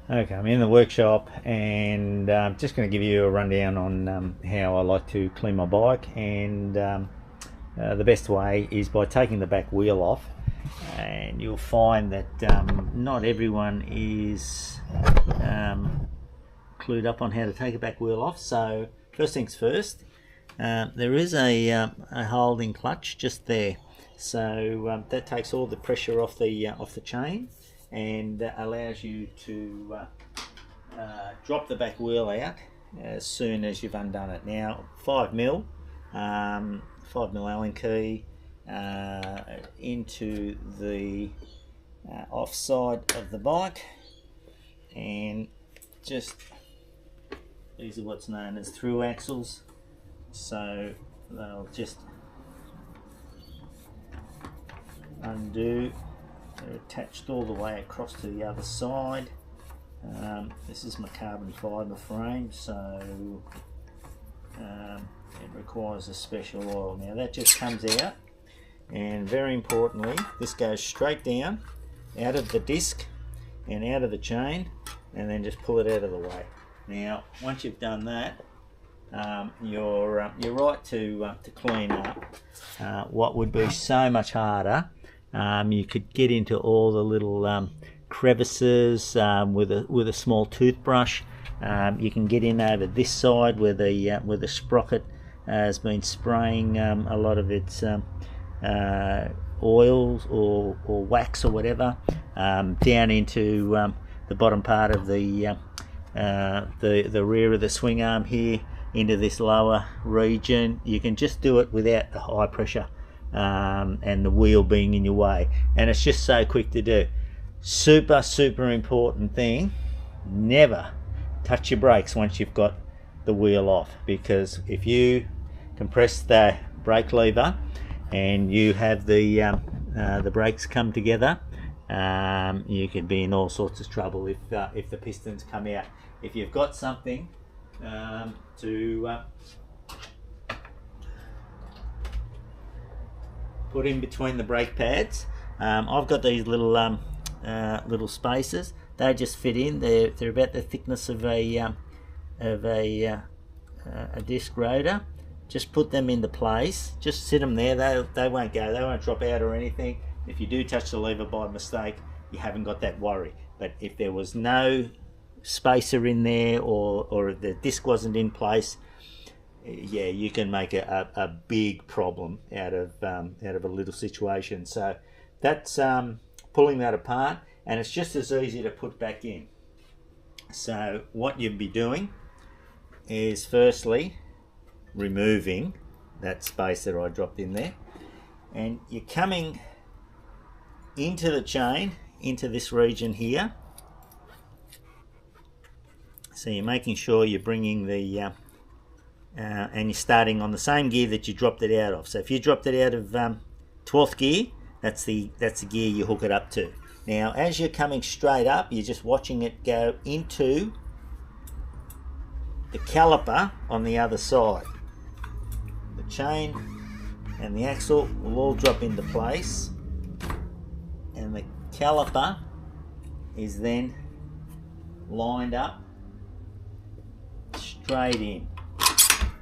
Okay, I'm in the workshop and just going to give you a rundown on how I like to clean my bike. And the best way is by taking the back wheel off, and you'll find that not everyone is clued up on how to take a back wheel off. So first things first, there is a holding clutch just there, so that takes all the pressure off the chain and allows you to drop the back wheel out as soon as you've undone it. Now 5mm, 5mm Allen key into the offside of the bike, and just these are what's known as through axles, so they'll just undo. They're attached all the way across to the other side. This is my carbon fibre frame, so it requires a special oil. Now that just comes out, and very importantly, this goes straight down out of the disc and out of the chain, and then just pull it out of the way. Now once you've done that, you're right to clean up. What would be so much harder, you could get into all the little crevices with a small toothbrush. You can get in over this side where the sprocket has been spraying a lot of its oils or wax or whatever, down into the bottom part of the rear of the swing arm here, into this lower region. You can just do it without the high pressure and the wheel being in your way, and it's just so quick to do. Super important thing, never touch your brakes once you've got the wheel off, because if you compress the brake lever and you have the brakes come together, you could be in all sorts of trouble if the pistons come out. If you've got something to put in between the brake pads, I've got these little little spaces. They just fit in. They're about the thickness of a disc rotor. Just put them into place. Just sit them there. They won't go. They won't drop out or anything. If you do touch the lever by mistake, you haven't got that worry. But if there was no spacer in there, or if the disc wasn't in place, yeah, you can make a big problem out of a little situation. So that's pulling that apart, and it's just as easy to put back in. So what you'd be doing is firstly removing that spacer I dropped in there, and you're coming into the chain, into this region here. So you're making sure you're bringing the and you're starting on the same gear that you dropped it out of. So if you dropped it out of 12th gear, that's the gear you hook it up to. Now as you're coming straight up, you're just watching it go into the caliper on the other side. The chain and the axle will all drop into place, and the caliper is then lined up straight in.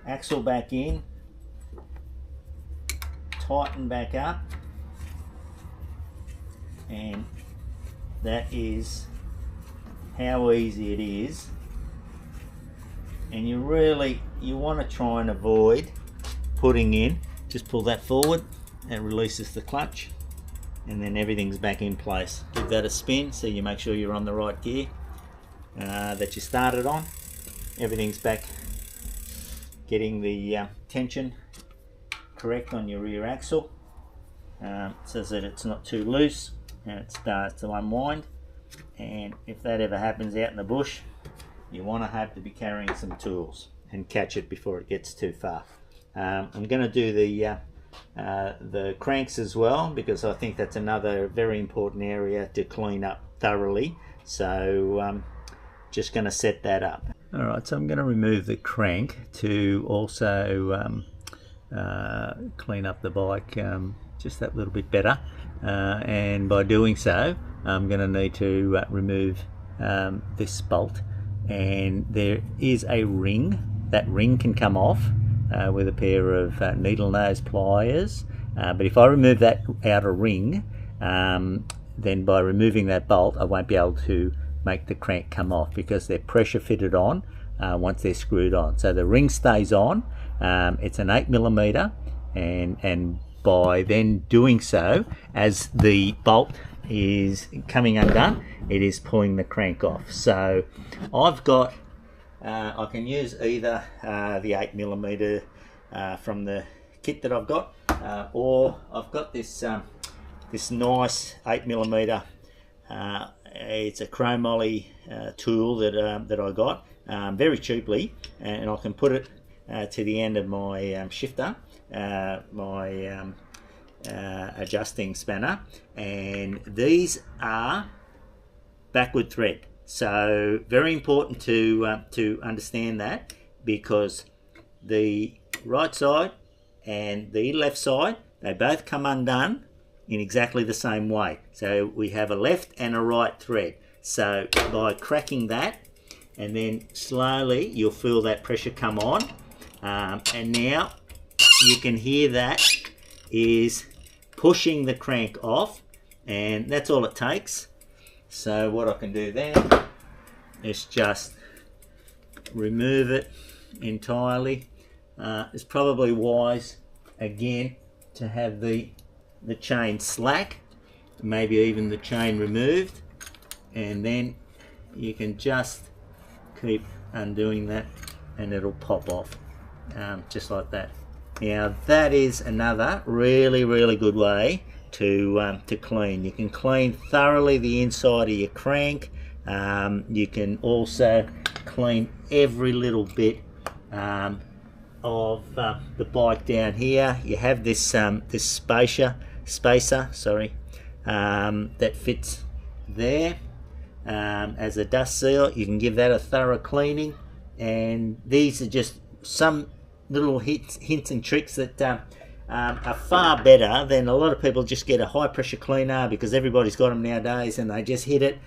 Axle back in, tighten back up, and that is how easy it is. And you want to try and avoid putting in. Just pull that forward, and releases the clutch, and then everything's back in place. Give that a spin so you make sure you're on the right gear that you started on. Everything's back, getting the tension correct on your rear axle, so that it's not too loose and it starts to unwind. And if that ever happens out in the bush, you want to have to be carrying some tools and catch it before it gets too far. I'm going to do the cranks as well, because I think that's another very important area to clean up thoroughly. So just going to set that up. Alright, so I'm going to remove the crank to also clean up the bike just that little bit better, and by doing so I'm going to need to remove this bolt, and there is a ring. That ring can come off with a pair of needle nose pliers, but if I remove that outer ring, then by removing that bolt I won't be able to make the crank come off, because they're pressure fitted on once they're screwed on. So the ring stays on. It's an 8mm, and by then doing so, as the bolt is coming undone, it is pulling the crank off. So I've got I can use either the 8mm from the kit that I've got, or I've got this this nice 8mm. It's a chromoly tool that I got very cheaply, and I can put it to the end of my shifter, my adjusting spanner, and these are backward thread. So very important to understand that, because the right side and the left side, they both come undone in exactly the same way. So we have a left and a right thread. So by cracking that, and then slowly you'll feel that pressure come on, and now you can hear that is pushing the crank off, and that's all it takes. So what I can do then is just remove it entirely. It's probably wise again to have the chain slack, maybe even the chain removed, and then you can just keep undoing that and it'll pop off, just like that. Now that is another really good way to clean. You can clean thoroughly the inside of your crank. You can also clean every little bit of the bike down here. You have this this spacer, that fits there as a dust seal. You can give that a thorough cleaning, and these are just some little hints and tricks that are far better than a lot of people just get a high pressure cleaner, because everybody's got them nowadays and they just hit it.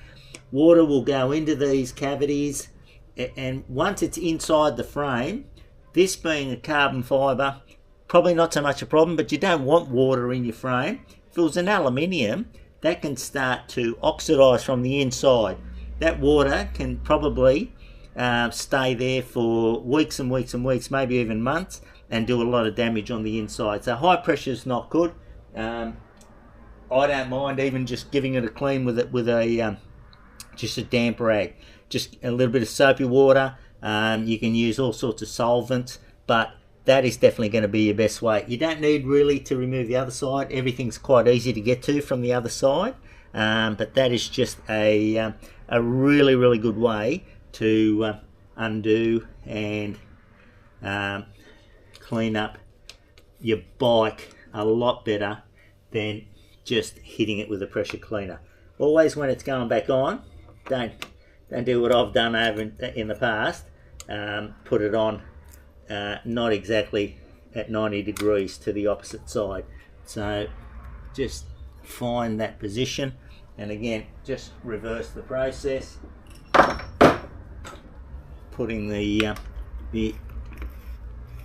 Water will go into these cavities, and once it's inside the frame, this being a carbon fibre, probably not so much a problem, but you don't want water in your frame. If it was an aluminium, that can start to oxidise from the inside. That water can probably stay there for weeks and weeks and weeks, maybe even months, and do a lot of damage on the inside. So high pressure is not good. I don't mind even just giving it a clean with a just a damp rag, just a little bit of soapy water. You can use all sorts of solvents, but that is definitely going to be your best way. You don't need really to remove the other side. Everything's quite easy to get to from the other side, but that is just a really good way to undo and clean up your bike a lot better than just hitting it with a pressure cleaner. Always when it's going back on, don't do what I've done over in the past. Put it on not exactly at 90 degrees to the opposite side. So just find that position, and again just reverse the process, putting the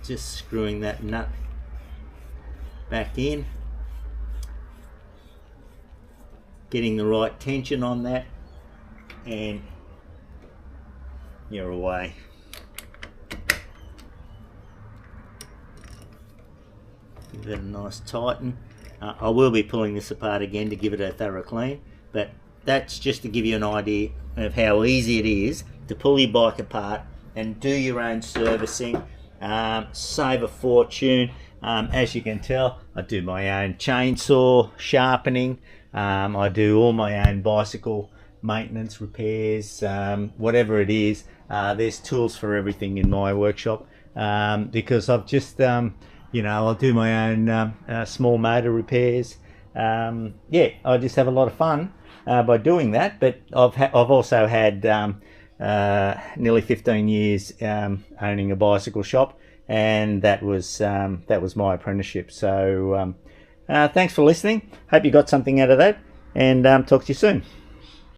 just screwing that nut back in, getting the right tension on that, and you're away. Give it a nice tighten. I will be pulling this apart again to give it a thorough clean, but that's just to give you an idea of how easy it is to pull your bike apart and do your own servicing, save a fortune. As you can tell, I do my own chainsaw sharpening, I do all my own bicycle maintenance, repairs, whatever it is. There's tools for everything in my workshop, because I've just I'll do my own small motor repairs. Yeah, I just have a lot of fun by doing that. But I've also had nearly 15 years owning a bicycle shop, and that was my apprenticeship. So thanks for listening. Hope you got something out of that, and talk to you soon.